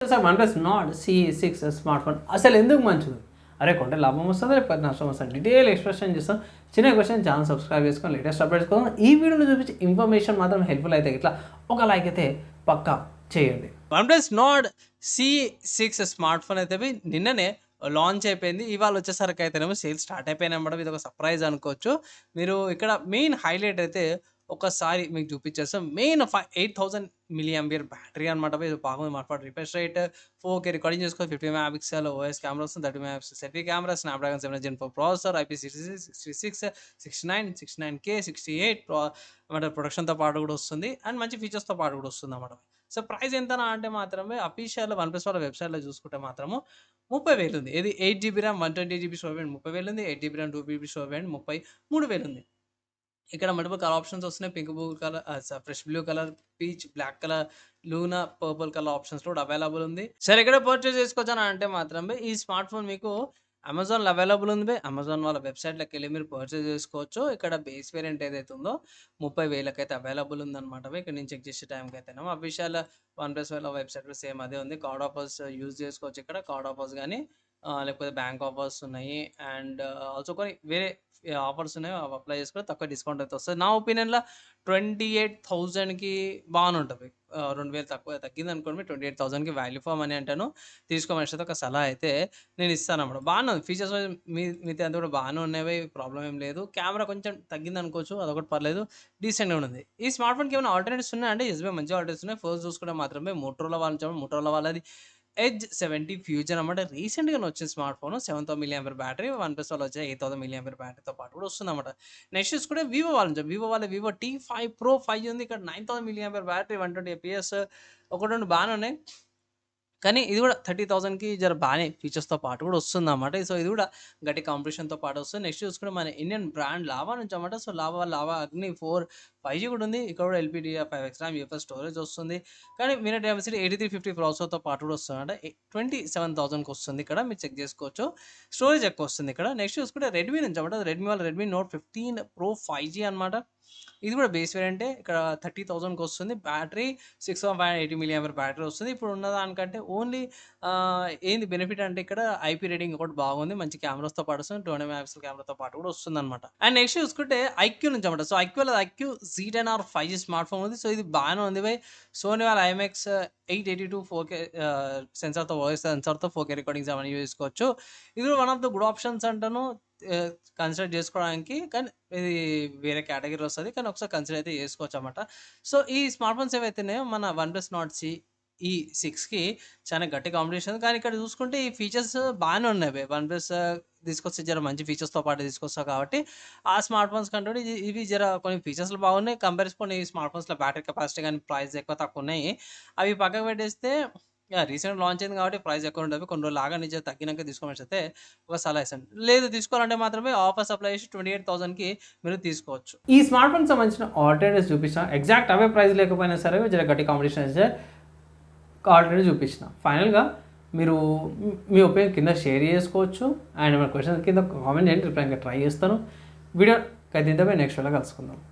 Sir OnePlus Nord CE6 smart phone అసలు ఎందుకు మంచిది? అరే కొంటే లాభం వస్తుందా లేకపోతే నష్టం వస్తుంది? డీటెయిల్ ఎక్స్ప్రెషన్ చేస్తాం. చిన్న క్వశ్చన్ ఛానల్ సబ్స్క్రైబ్ చేసుకొని లేటెస్ట్ అప్డేట్స్ కోసం ఈ వీడియోలో చూపించి ఇన్ఫర్మేషన్ మాత్రం హెల్ప్ఫుల్ అయితే ఇట్లా ఒక లైక్ అయితే పక్కా చేయండి. OnePlus Nord CE6 smart phone అయితే నిన్ననే లాంచ్ అయిపోయింది. ఇవాళ వచ్చేసరికి అయితేనేమో సేల్ స్టార్ట్ అయిపోయినాయి మేడం. ఇది ఒక సర్ప్రైజ్ అనుకోవచ్చు. మీరు ఇక్కడ మెయిన్ హైలైట్ అయితే ఒకసారి మీకు చూపించేస్తాం. మెయిన్ 8000 mAh బ్యాటరీ అనమాట. ఇది బాగుంది మాట. రిఫ్రెష్ రేట్ 4K రికార్డింగ్ చేసుకోవచ్చు. 50 మెగాపిక్సెల్ ఓఎస్ కెమెరా వస్తుంది. 30 megapixel selfie camera, Snapdragon 7 Gen 4 processor, IP66, 66, 69, 69K, 68 అంటే ప్రొడక్షన్తో పాటు కూడా వస్తుంది. అండ్ మంచి ఫీచర్స్తో పాటు కూడా వస్తుంది అన్నమాట. సో ప్రైస్ ఎంతనా అంటే మాత్రమే అఫీషియల్ OnePlus వాళ్ళ వెబ్సైట్లో చూసుకుంటే మాత్రము 30,000 ఉంది. ఇది 8GB RAM 128GB storage variant 30,000 ఉంది. 8GB RAM 2GB storage variant 33,000 ఉంది. ఇక్కడ మల్టిపుల్ కలర్ ఆప్షన్స్ వస్తున్నాయి. Pink blue colour, fresh blue colour, peach, black colour, luna, purple colour options కూడా అవైలబుల్ ఉంది. సరే ఇక్కడ పర్చేస్ చేసుకోవచ్చని అంటే మాత్రమే ఈ స్మార్ట్ ఫోన్ మీకు అమెజాన్లో అవైలబుల్ ఉంది. అమెజాన్ వాళ్ళ వెబ్సైట్లోకి వెళ్ళి మీరు పర్చేస్ చేసుకోవచ్చు. ఇక్కడ బేస్ వేరియంట్ ఏదైతే ఉందో 30,000కి అయితే అవైలబుల్ ఉందన్నమాట. ఇక్కడ నేను చెక్ చేసే టైంకి అయితేనేమో అఫీషియల్ OnePlus వాళ్ళ వెబ్సైట్లో సేమ్ అదే ఉంది. కార్డ్ ఆఫర్స్ యూజ్ చేసుకోవచ్చు. ఇక్కడ కార్డ్ ఆఫర్స్ కానీ లేకపోతే బ్యాంక్ ఆఫర్స్ ఉన్నాయి. అండ్ ఆల్సో కొన్ని వేరే ఆఫర్స్ ఉన్నాయి. అవి అప్లై చేసుకుంటే తక్కువ డిస్కౌంట్ అయితే వస్తుంది. నా ఒపీనియన్లో 28,000కి బాగానే ఉంటుంది. 2,000 తక్కువ తగ్గింది అనుకోండి. 28,000కి వాల్యూ ఫర్ మనీ అంటాను. తీసుకోమని ఒక సలహా అయితే నేను ఇస్తాను అన్నమాట. బాగానే ఉంది ఫీచర్స్ మిగతా అంతా కూడా బాగానే ఉన్నవి. ప్రాబ్లం ఏం లేదు. కెమెరా కొంచెం తగ్గింది అనుకోవచ్చు. అదొకటి పర్లేదు, డీసెంట్గా ఉంది. ఈ స్మార్ట్ ఫోన్కి ఏమైనా ఆల్టర్నేటివ్స్ ఉన్నాయంటే ఎస్బీఐ మంచిగా ఆల్టర్నేటివ్స్ ఉన్నాయి. ఫస్ట్ చూసుకుంటే మాత్రమే మోటరోలా వాళ్ళది ఎడ్జ్ 70 ఫ్యూజన్ అనమాట. రీసెంట్‌గానే వచ్చిన smart phone 7000 mAh battery. OnePlus వాళ్ళు వచ్చే 8000 mAh బ్యాటరీతో పాటు కూడా వస్తుందన్నమాట. నెక్స్ట్ చూసుకుంటే వివో వాళ్ళు నుంచి వివో వాళ్ళ వివో T5 Pro 5 ఉంది. ఇక్కడ 9000 mAh బ్యాటరీ 120 fps ఒకటి రెండు బాగానే ఉన్నాయి. కానీ ఇది కూడా 30,000కి జర బాగానే ఫీచర్స్తో పాటు కూడా వస్తుందన్నమాట. సో ఇది కూడా గట్టి కాంపిటీషన్తో పాటు వస్తుంది. నెక్స్ట్ చూసుకుంటే మన ఇండియన్ బ్రాండ్ లావా నుంచి అన్నమాట. సో లావా అగ్ని 4 5G కూడా ఉంది. ఇక్కడ కూడా LPDDR5 ఎక్స్ట్రా UFS స్టోరేజ్ వస్తుంది. కానీ మీరే డైమెన్సిటీ 8350 ప్రాసెసర్తో పాటు కూడా వస్తుంది అంటే 27,000కి వస్తుంది. ఇక్కడ మీరు చెక్ చేసుకోవచ్చు. స్టోరేజ్ ఎక్కువ వస్తుంది ఇక్కడ. నెక్స్ట్ చూసుకుంటే రెడ్మీ నుంచి అన్నమాట. రెడ్మీ నోట్ 15 Pro 5G అనమాట. ఇది కూడా బేస్ వేరియంటే. ఇక్కడ 30,000కి వస్తుంది. బ్యాటరీ 6580 mAh బ్యాటరీ వస్తుంది. ఇప్పుడు ఉన్న దానికంటే ఓన్లీ ఏంది బెనిఫిట్ అంటే ఇక్కడ IP రేటింగ్ ఒకటి బాగుంది. మంచి కెమెరాస్తో పాటు వస్తుంది. 200 మెగాపిక్సెల్ కెమెరాతో పాటు కూడా వస్తుంది అనమాట. అండ్ నెక్స్ట్ చూసుకుంటే ఐక్యూ నుంచి అనమాట. So iQOO Z10R 5G smart phone ఉంది. సో ఇది బాగానే ఉంది బై. సోనీ వాళ్ళ IMX 882 4K సెన్సార్తో వాయిస్ సెన్సార్తో 4K రికార్డింగ్స్ అవన్నీ యూజ్ చేసుకోవచ్చు. ఇది కూడా one of the good options అంటాను కన్సిడర్ చేసుకోవడానికి. కానీ ఇది వేరే కేటగిరీ వస్తుంది. కానీ ఒకసారి కన్సిడర్ అయితే చేసుకోవచ్చు అన్నమాట. సో ఈ స్మార్ట్ ఫోన్స్ ఏవైతున్నాయో మన OnePlus Nord CE6కి చాలా గట్టి కాంపిటీషన్. కానీ ఇక్కడ చూసుకుంటే ఈ ఫీచర్స్ బాగానే ఉన్నాయి. OnePlus తీసుకొస్తే జర మంచి ఫీచర్స్తో పాటు తీసుకొస్తావు కాబట్టి ఆ స్మార్ట్ ఫోన్స్ కంటే ఇవి జర కొన్ని ఫీచర్స్లు బాగున్నాయి. కంపారిజన్ ఈ స్మార్ట్ ఫోన్స్లో బ్యాటరీ కెపాసిటీ కానీ ప్రైస్ ఎక్కువ తక్కువ ఉన్నాయి. అవి పక్కకు పెట్టేస్తే రీసెంట్ లాంచ్ అయింది కాబట్టి ప్రైస్ ఎక్కువ ఉంటుంది. కొన్ని రోజులు లాగా నిజం తగ్గినాక తీసుకోమని అయితే ఒక సలహా ఇస్తాను. లేదు తీసుకోవాలంటే మాత్రమే ఆఫర్స్ అప్లై చేసి 28,000కి మీరు తీసుకోవచ్చు. ఈ స్మార్ట్ ఫోన్కి సంబంధించిన ఆల్టర్నేటివ్స్ చూపించిన ఎగ్జాక్ట్ అవే ప్రైస్ లేకపోయినా సరే జర గట్టి కాంపిటీషన్ అయితే ఆల్టర్నేటివ్ చూపించిన. ఫైనల్గా మీరు మీ ఒపీనియన్ కింద షేర్ చేసుకోవచ్చు. అండ్ మన క్వశ్చన్ కింద కామెంట్ చేయండి. రిప్లై ఇంకా ట్రై చేస్తాను. వీడియో అయితే నెక్స్ట్ వీడియోలో కలుసుకుందాం.